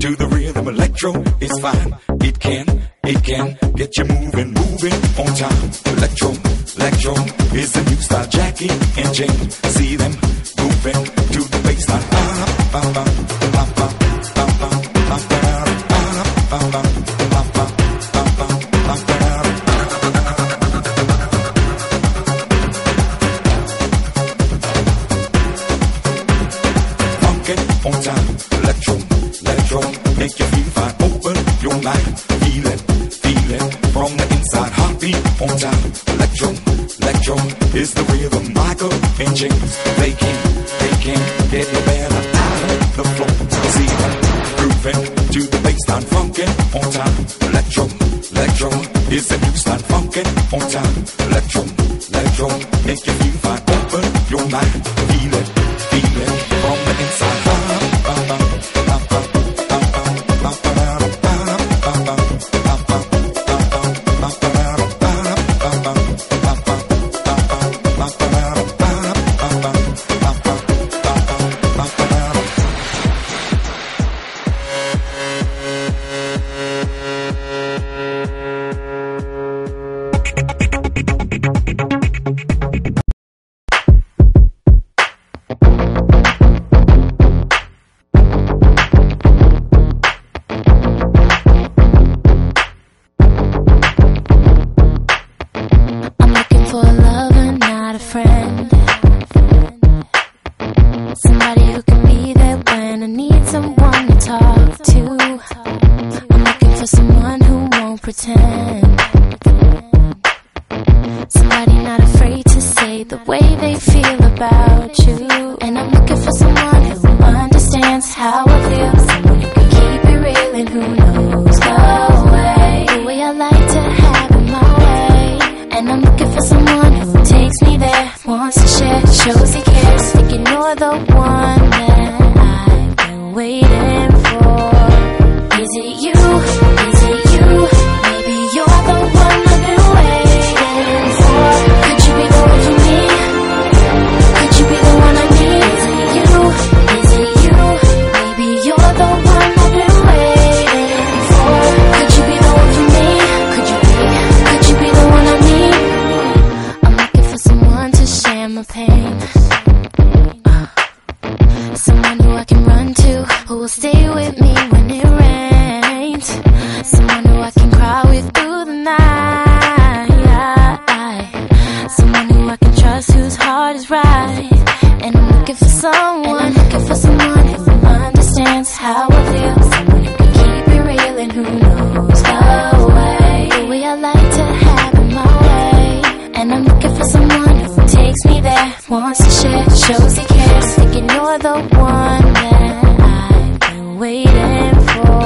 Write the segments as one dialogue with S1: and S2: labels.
S1: To the rhythm, electro is fine. It can get you moving on time. Electro is the new style. Jackie and Jane, see them moving to the bassline. Funkin' on time. Electro, make you feel fine. Open your mind, feel it from the inside. Heartbeat on time. Electro is the rhythm. Michael and James, they can get no better out of the floor. See them grooving to the bassline. Funkin' on time. Electro is the new style. Funkin' on time. Electro, make you feel fine. Open your mind, feel it from the inside.
S2: Someone who understands how I feel. Someone who shows he cares. I'm thinking you're the one that I've been waiting for.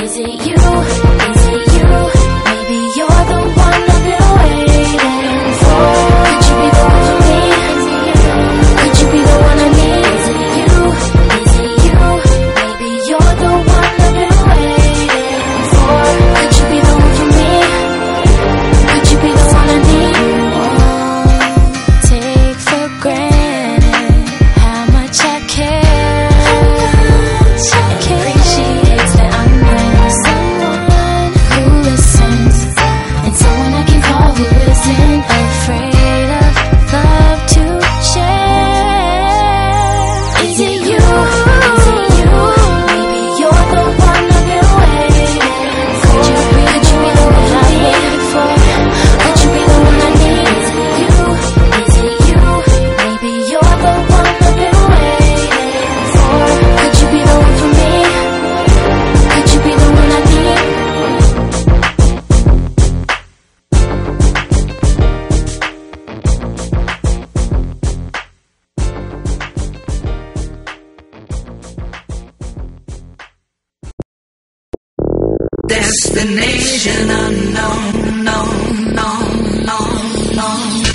S2: Is it you? Is it you? Maybe you're the one I've been waiting for. Could you be the one for me? Could you be the one I need? Is it you? Is it you? Maybe you're the one I've been waiting for. Could you be the one for me? Could you be the one I need? Won't take for granted how much I care. Appreciates that I'm with someone who listens, and someone I can call who isn't afraid of love to share. Is it you? Is it you? Maybe you're the one I've been waiting for. Could you be the one I'm waiting for? Could you be the one I need? Is it you? Is it you? Maybe you're the one I've been waiting for. Could you be the one for me? Could you be the one I need?
S1: Destination unknown, no, no, no, no.